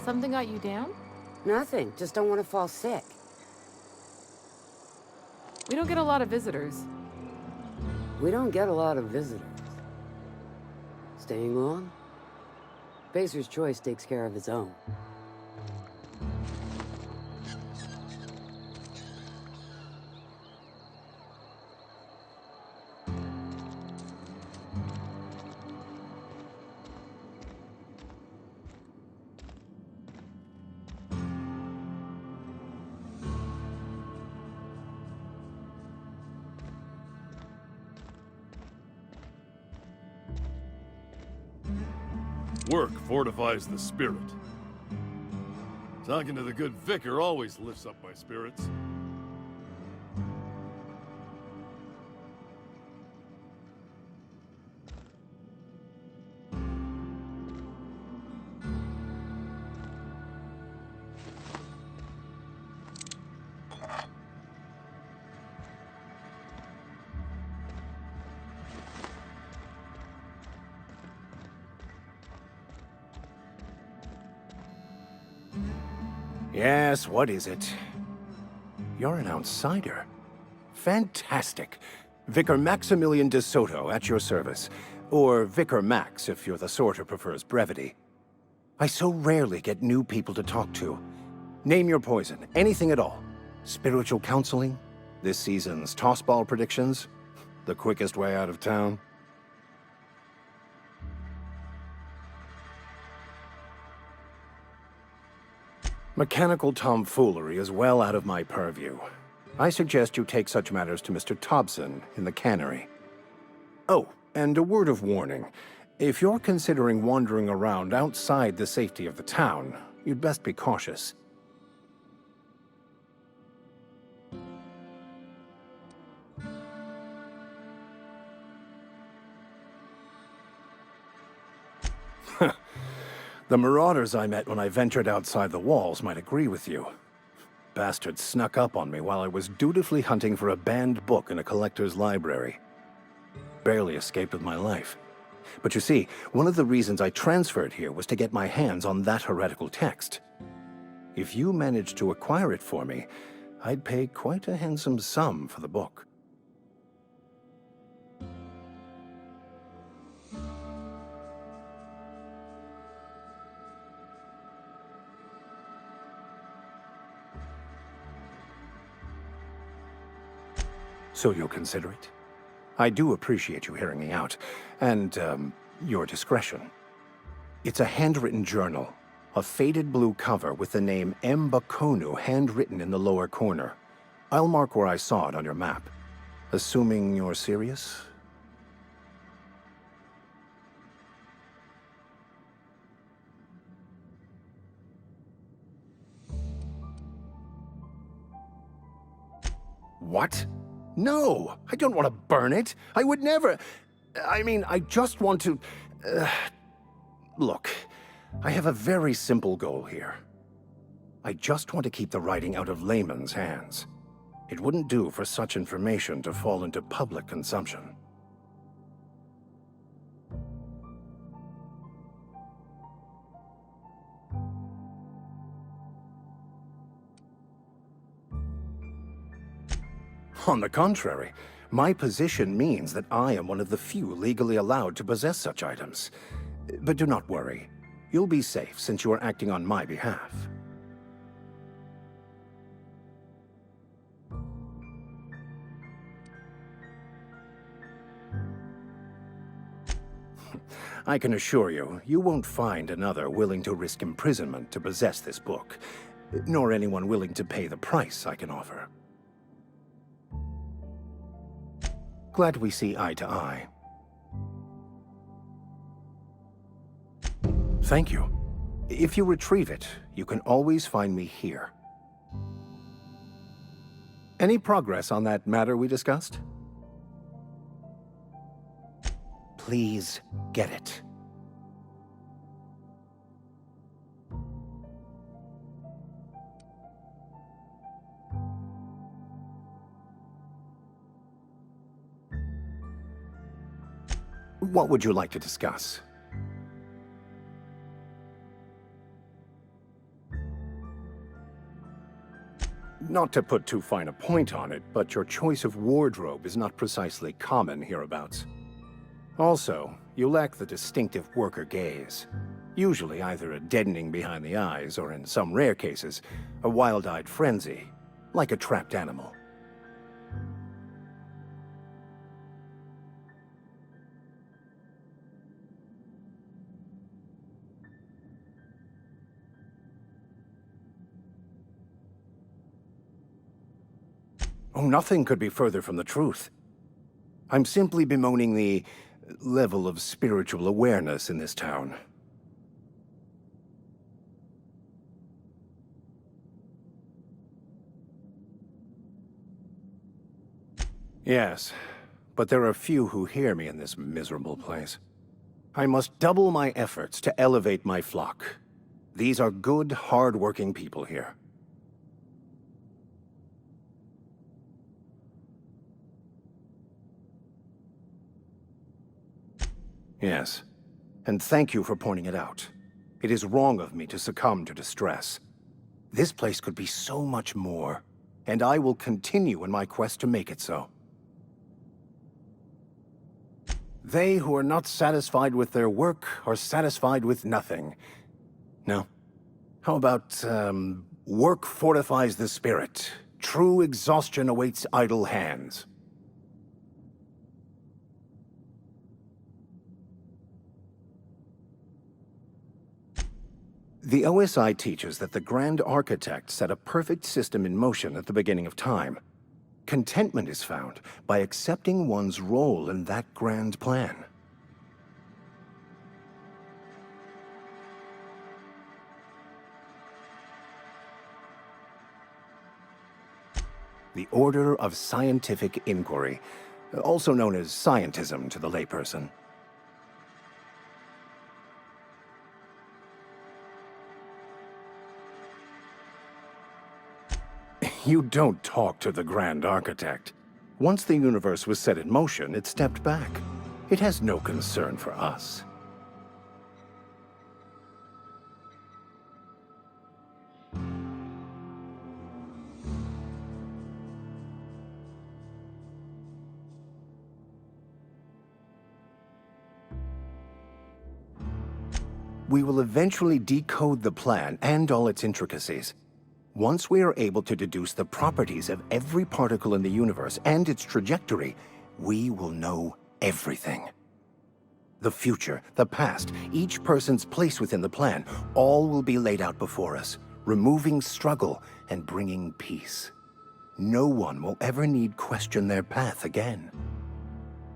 Something got you down? Nothing, just don't want to fall sick. We don't get a lot of visitors. We don't get a lot of visitors. Staying long? Pacer's Choice takes care of its own. Work fortifies the spirit. Talking to the good vicar always lifts up my spirits. Yes, what is it? You're an outsider. Fantastic. Vicar Maximilian de Soto, at your service. Or Vicar Max, if you're the sort who prefers brevity. I so rarely get new people to talk to. Name your poison, anything at all. Spiritual counseling? This season's tossball predictions? The quickest way out of town? Mechanical tomfoolery is well out of my purview. I suggest you take such matters to Mr. Tobson in the cannery. Oh, and a word of warning. If you're considering wandering around outside the safety of the town, you'd best be cautious. The marauders I met when I ventured outside the walls might agree with you. Bastards snuck up on me while I was dutifully hunting for a banned book in a collector's library. Barely escaped with my life. But you see, one of the reasons I transferred here was to get my hands on that heretical text. If you managed to acquire it for me, I'd pay quite a handsome sum for the book. So you'll consider it? I do appreciate you hearing me out, and, your discretion. It's a handwritten journal, a faded blue cover with the name M. Bakonu handwritten in the lower corner. I'll mark where I saw it on your map. Assuming you're serious? What? No! I don't want to burn it! I would never... I mean, I just want to... Look, I have a very simple goal here. I just want to keep the writing out of layman's hands. It wouldn't do for such information to fall into public consumption. On the contrary, my position means that I am one of the few legally allowed to possess such items. But do not worry. You'll be safe since you are acting on my behalf. I can assure you, you won't find another willing to risk imprisonment to possess this book, nor anyone willing to pay the price I can offer. Glad we see eye to eye. Thank you. If you retrieve it, you can always find me here. Any progress on that matter we discussed? Please get it. What would you like to discuss? Not to put too fine a point on it, but your choice of wardrobe is not precisely common hereabouts. Also, you lack the distinctive worker gaze. Usually either a deadening behind the eyes, or in some rare cases, a wild-eyed frenzy, like a trapped animal. Oh, nothing could be further from the truth. I'm simply bemoaning the level of spiritual awareness in this town. Yes, but there are few who hear me in this miserable place. I must double my efforts to elevate my flock. These are good, hard-working people here. Yes, and thank you for pointing it out. It is wrong of me to succumb to distress. This place could be so much more, and I will continue in my quest to make it so. They who are not satisfied with their work are satisfied with nothing. No. How about, work fortifies the spirit. True exhaustion awaits idle hands. The OSI teaches that the Grand Architect set a perfect system in motion at the beginning of time. Contentment is found by accepting one's role in that grand plan. The Order of Scientific Inquiry, also known as scientism to the layperson. You don't talk to the Grand Architect. Once the universe was set in motion, it stepped back. It has no concern for us. We will eventually decode the plan and all its intricacies. Once we are able to deduce the properties of every particle in the universe and its trajectory, we will know everything. The future, the past, each person's place within the plan, all will be laid out before us, removing struggle and bringing peace. No one will ever need question their path again.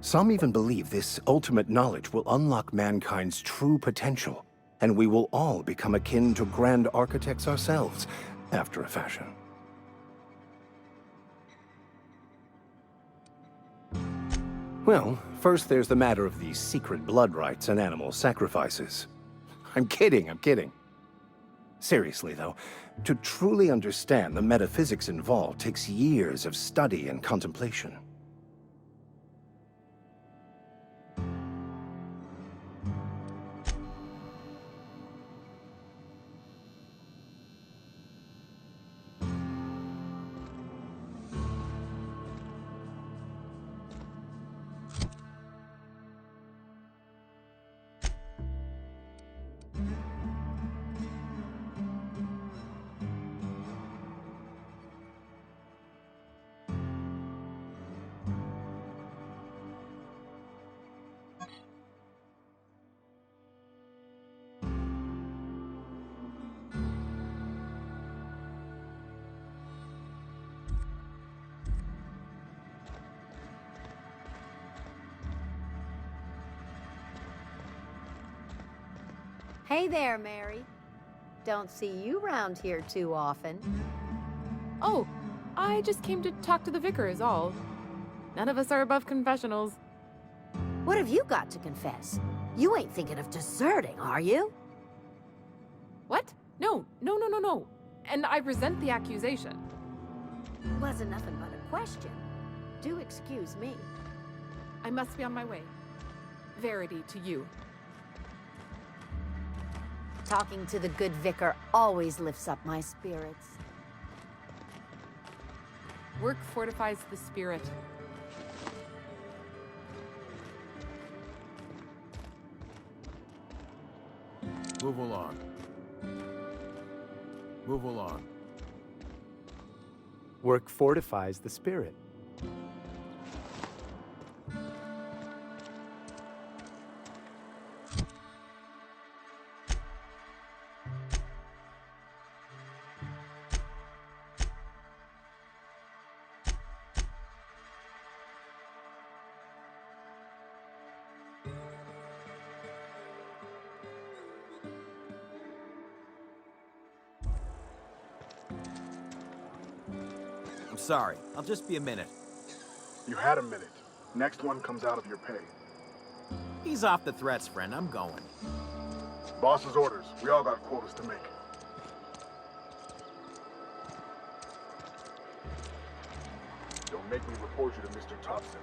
Some even believe this ultimate knowledge will unlock mankind's true potential, and we will all become akin to Grand Architects ourselves, after a fashion. Well, first there's the matter of the secret blood rites and animal sacrifices. I'm kidding. Seriously, though, to truly understand the metaphysics involved takes years of study and contemplation. Hey there, Mary. Don't see you round here too often. Oh, I just came to talk to the vicar is all. None of us are above confessionals. What have you got to confess? You ain't thinking of deserting, are you? What? No. And I resent the accusation. Wasn't nothing but a question. Do excuse me. I must be on my way. Verity to you. Talking to the good vicar always lifts up my spirits. Work fortifies the spirit. Move along. Move along. Work fortifies the spirit. I'm sorry. I'll just be a minute. You had a minute. Next one comes out of your pay. Ease off the threats, friend. I'm going. Boss's orders. We all got quotas to make. Don't make me report you to Mr. Thompson.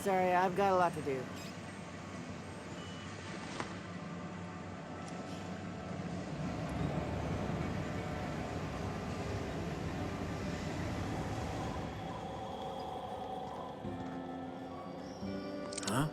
Sorry, I've got a lot to do. Huh?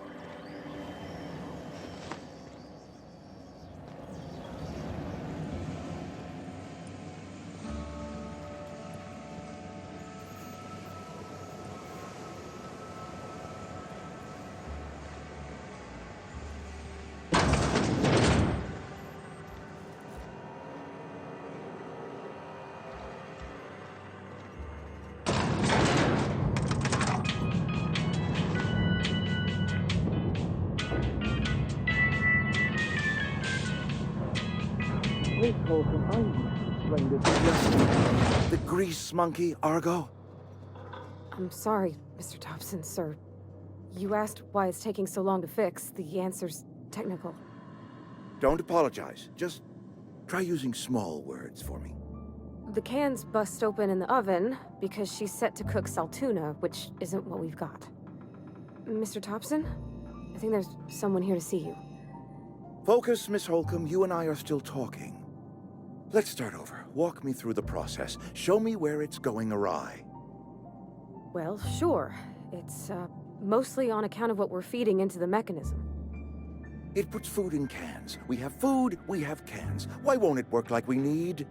The grease monkey, Argo? I'm sorry, Mr. Thompson, sir. You asked why it's taking so long to fix. The answer's technical. Don't apologize. Just try using small words for me. The cans bust open in the oven because she's set to cook saltuna, which isn't what we've got. Mr. Thompson? I think there's someone here to see you. Focus, Miss Holcomb. You and I are still talking. Let's start over. Walk me through the process. Show me where it's going awry. Well, sure. It's, mostly on account of what we're feeding into the mechanism. It puts food in cans. We have food, we have cans. Why won't it work like we need?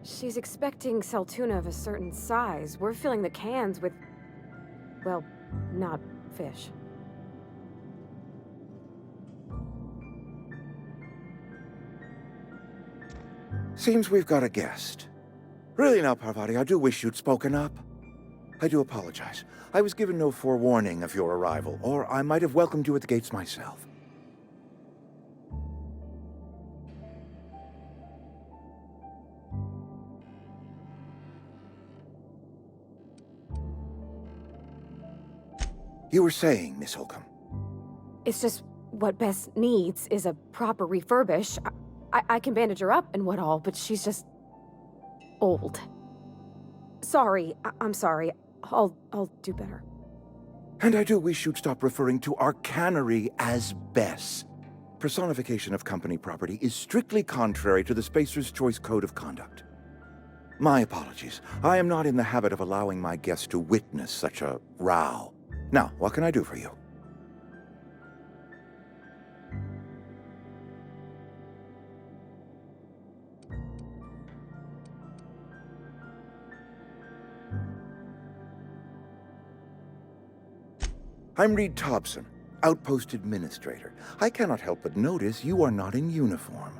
She's expecting saltuna of a certain size. We're filling the cans with, well, not fish. Seems we've got a guest. Really now, Parvati, I do wish you'd spoken up. I do apologize. I was given no forewarning of your arrival, or I might have welcomed you at the gates myself. You were saying, Miss Holcomb. It's just what Bess needs is a proper refurbish. I can bandage her up and what all, but she's just old. Sorry, I'm sorry. I'll do better. And I do wish you'd stop referring to our cannery as Bess. Personification of company property is strictly contrary to the Spacer's Choice Code of Conduct. My apologies. I am not in the habit of allowing my guests to witness such a row. Now, what can I do for you? I'm Reed Thompson, Outpost Administrator. I cannot help but notice you are not in uniform.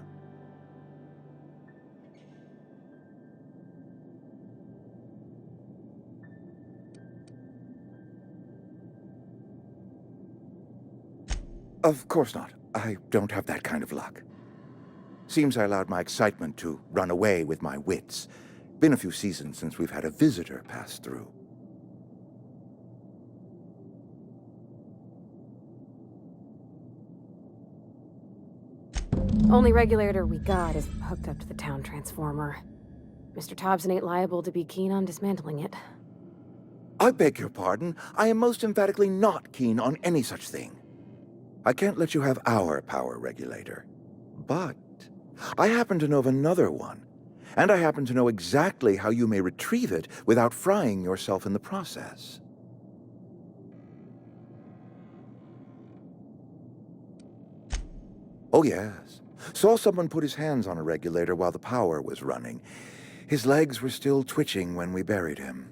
Of course not. I don't have that kind of luck. Seems I allowed my excitement to run away with my wits. Been a few seasons since we've had a visitor pass through. Only regulator we got is hooked up to the town transformer. Mr. Thompson ain't liable to be keen on dismantling it. I beg your pardon. I am most emphatically not keen on any such thing. I can't let you have our power regulator. But I happen to know of another one, and I happen to know exactly how you may retrieve it without frying yourself in the process. Oh, yes. Saw someone put his hands on a regulator while the power was running. His legs were still twitching when we buried him.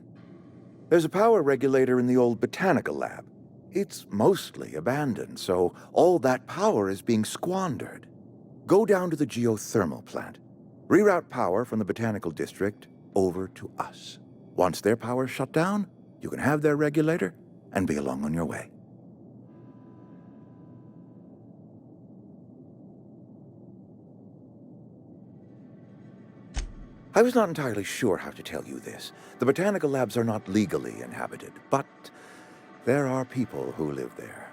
There's a power regulator in the old botanical lab. It's mostly abandoned, so all that power is being squandered. Go down to the geothermal plant. Reroute power from the botanical district over to us. Once their power's shut down, you can have their regulator and be along on your way. I was not entirely sure how to tell you this. The botanical labs are not legally inhabited, but there are people who live there.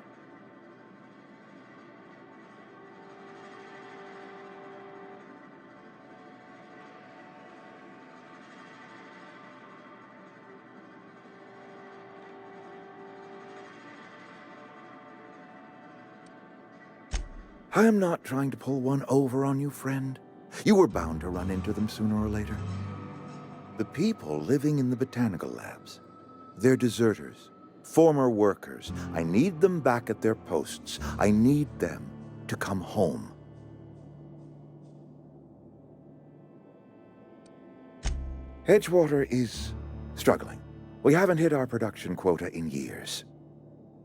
I am not trying to pull one over on you, friend. You were bound to run into them sooner or later. The people living in the botanical labs, they're deserters, former workers. I need them back at their posts. I need them to come home. Edgewater is struggling. We haven't hit our production quota in years.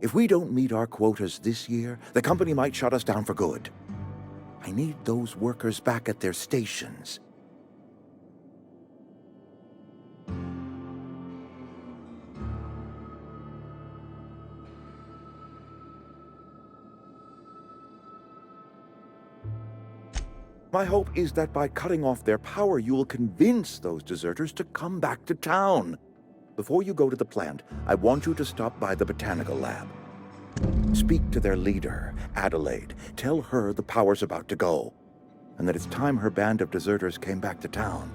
If we don't meet our quotas this year, the company might shut us down for good. I need those workers back at their stations. My hope is that by cutting off their power, you will convince those deserters to come back to town. Before you go to the plant, I want you to stop by the botanical lab. Speak to their leader, Adelaide. Tell her the power's about to go, and that it's time her band of deserters came back to town.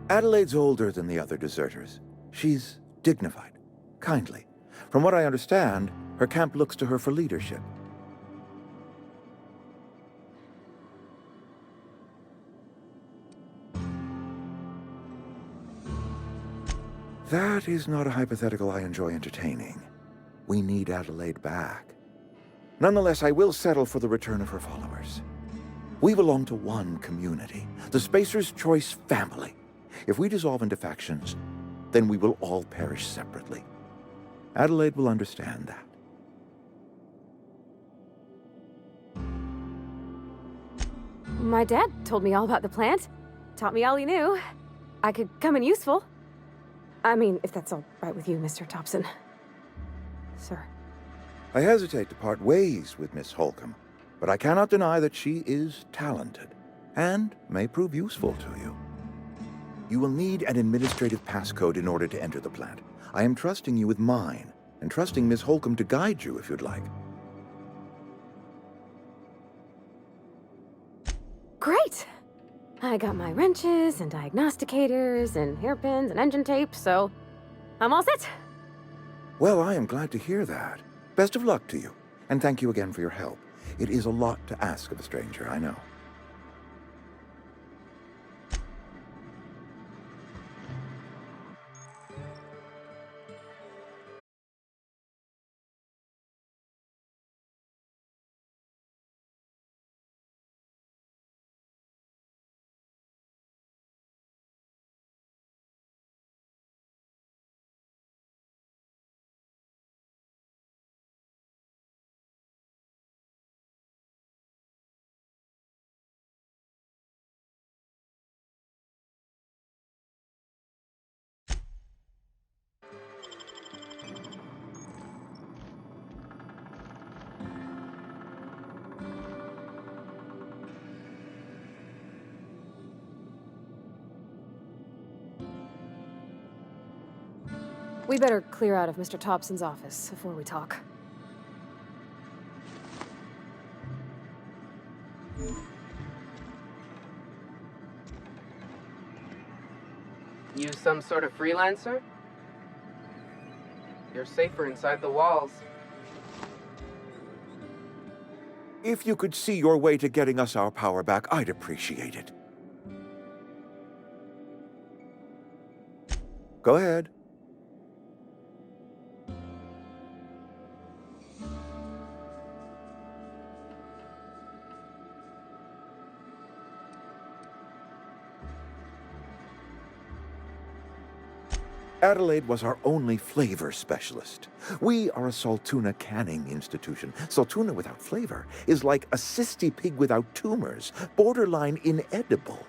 Adelaide's older than the other deserters. She's dignified, kindly. From what I understand, her camp looks to her for leadership. That is not a hypothetical I enjoy entertaining. We need Adelaide back. Nonetheless, I will settle for the return of her followers. We belong to one community, the Spacer's Choice family. If we dissolve into factions, then we will all perish separately. Adelaide will understand that. My dad told me all about the plant. Taught me all he knew. I could come in useful. I mean, if that's all right with you, Mr. Thompson. Sir. I hesitate to part ways with Miss Holcomb, but I cannot deny that she is talented and may prove useful to you. You will need an administrative passcode in order to enter the plant. I am trusting you with mine, and trusting Miss Holcomb to guide you if you'd like. Great! I got my wrenches and diagnosticators and hairpins and engine tape, so I'm all set. Well, I am glad to hear that. Best of luck to you, and thank you again for your help. It is a lot to ask of a stranger, I know. We better clear out of Mr. Thompson's office before we talk. You some sort of freelancer? You're safer inside the walls. If you could see your way to getting us our power back, I'd appreciate it. Go ahead. Adelaide was our only flavor specialist. We are a Saltuna canning institution. Saltuna without flavor is like a cysty pig without tumors, borderline inedible.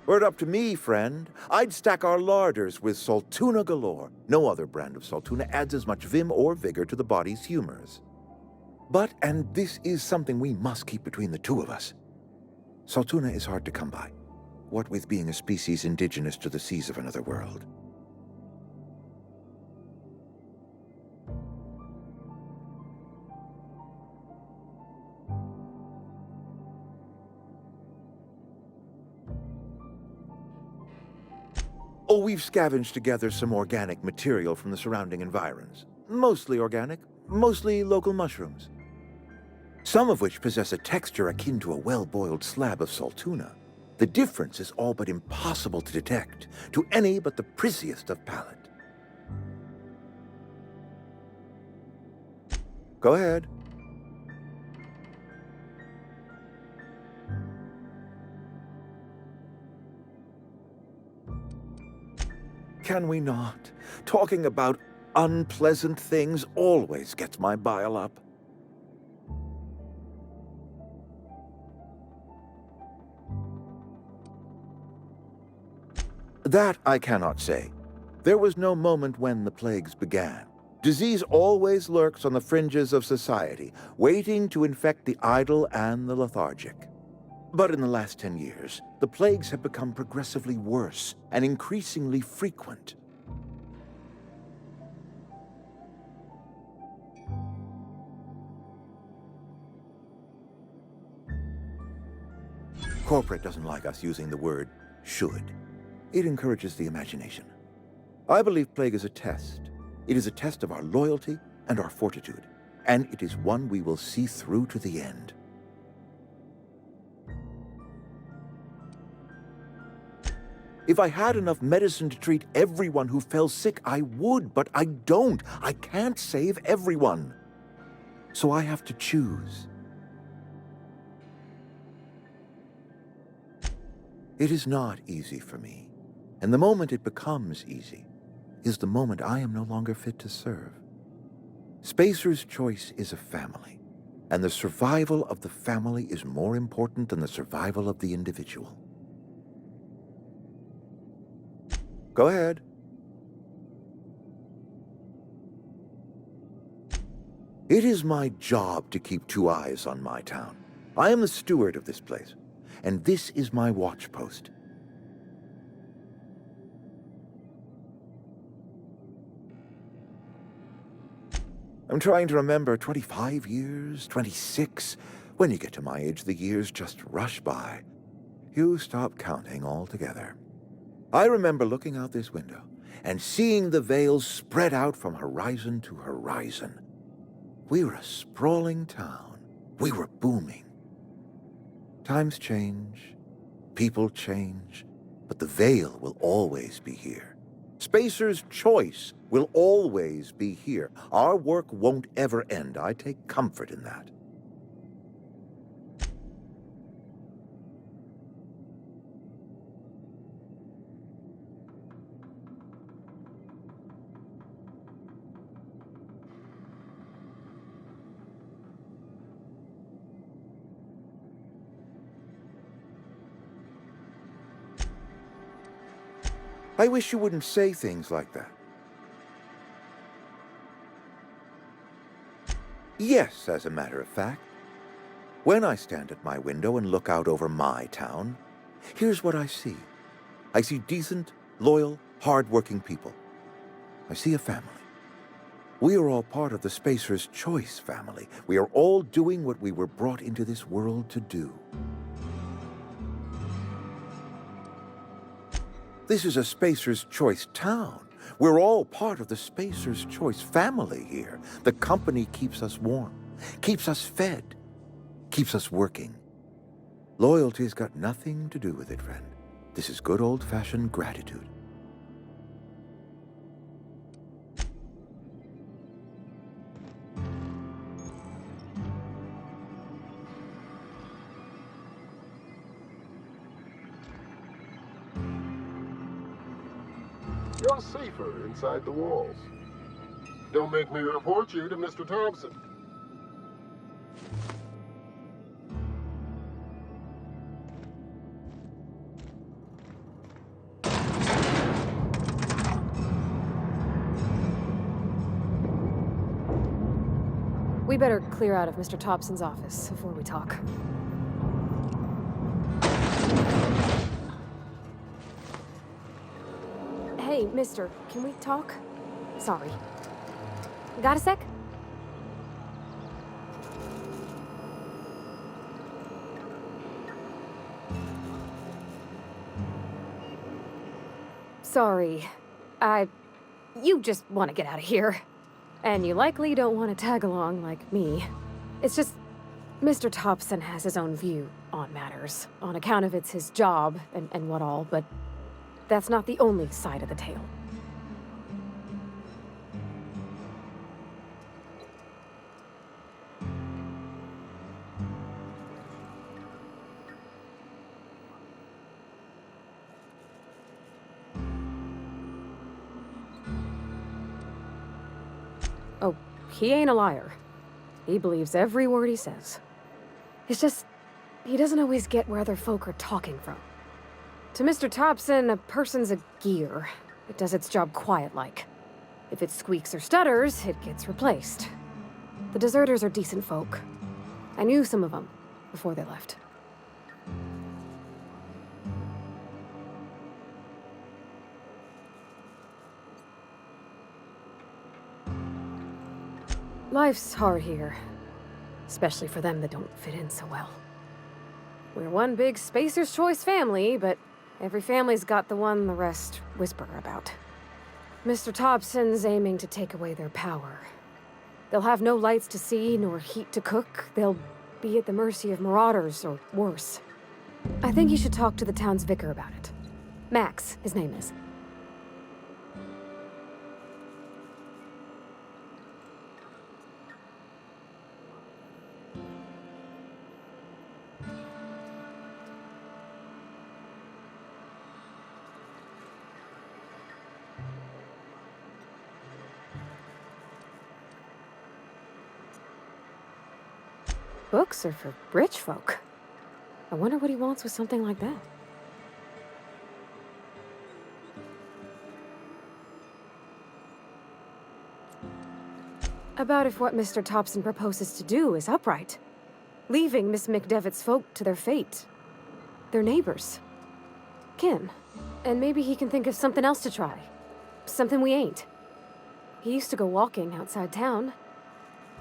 Were it up to me, friend, I'd stack our larders with Saltuna galore. No other brand of Saltuna adds as much vim or vigor to the body's humors. But, and this is something we must keep between the two of us, Saltuna is hard to come by, what with being a species indigenous to the seas of another world. Oh, we've scavenged together some organic material from the surrounding environs. Mostly organic, mostly local mushrooms. Some of which possess a texture akin to a well-boiled slab of Saltuna. The difference is all but impossible to detect to any but the prissiest of palate. Go ahead. Can we not? Talking about unpleasant things always gets my bile up. That I cannot say. There was no moment when the plagues began. Disease always lurks on the fringes of society, waiting to infect the idle and the lethargic. But in the last 10 years, the plagues have become progressively worse and increasingly frequent. Corporate doesn't like us using the word should. It encourages the imagination. I believe plague is a test. It is a test of our loyalty and our fortitude, and it is one we will see through to the end. If I had enough medicine to treat everyone who fell sick, I would, but I don't. I can't save everyone. So I have to choose. It is not easy for me. And the moment it becomes easy, is the moment I am no longer fit to serve. Spacer's Choice is a family, and the survival of the family is more important than the survival of the individual. Go ahead. It is my job to keep 2 eyes on my town. I am the steward of this place, and this is my watch post. I'm trying to remember 25 years, 26. When you get to my age, the years just rush by. You stop counting altogether. I remember looking out this window and seeing the Vales spread out from horizon to horizon. We were a sprawling town. We were booming. Times change, people change, but the Vale will always be here. Spacer's Choice will always be here. Our work won't ever end. I take comfort in that. I wish you wouldn't say things like that. Yes, as a matter of fact. When I stand at my window and look out over my town, here's what I see. I see decent, loyal, hard-working people. I see a family. We are all part of the Spacer's Choice family. We are all doing what we were brought into this world to do. This is a Spacer's Choice town. We're all part of the Spacer's Choice family here. The company keeps us warm, keeps us fed, keeps us working. Loyalty's got nothing to do with it, friend. This is good old-fashioned gratitude. You're safer inside the walls. Don't make me report you to Mr. Thompson. We better clear out of Mr. Thompson's office before we talk. Hey, mister, can we talk? Sorry. Got a sec? Sorry. You just want to get out of here. And you likely don't want to tag along like me. It's just, Mr. Thompson has his own view on matters, on account of it's his job and what all, but that's not the only side of the tale. Oh, he ain't a liar. He believes every word he says. It's just, he doesn't always get where other folk are talking from. To Mr. Thompson, a person's a gear. It does its job quiet-like. If it squeaks or stutters, it gets replaced. The deserters are decent folk. I knew some of them before they left. Life's hard here, especially for them that don't fit in so well. We're one big Spacer's Choice family, but every family's got the one the rest whisper about. Mr. Thompson's aiming to take away their power. They'll have no lights to see, nor heat to cook. They'll be at the mercy of marauders, or worse. I think you should talk to the town's vicar about it. Max, his name is. books are for rich folk. I wonder what he wants with something like that. About if what Mr. Thompson proposes to do is upright. Leaving Miss McDevitt's folk to their fate. Their neighbors. Kin. And maybe he can think of something else to try. Something we ain't. He used to go walking outside town.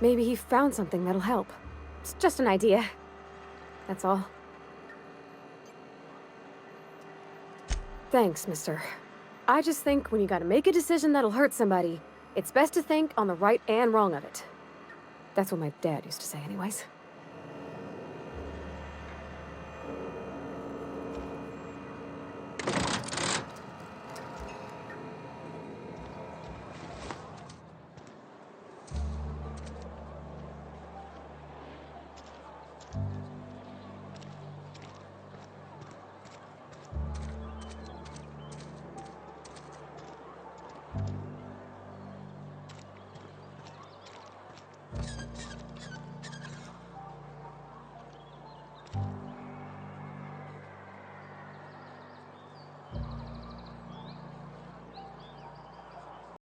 Maybe he found something that'll help. It's just an idea. That's all. Thanks, mister. I just think when you gotta make a decision that'll hurt somebody, it's best to think on the right and wrong of it. That's what my dad used to say anyways.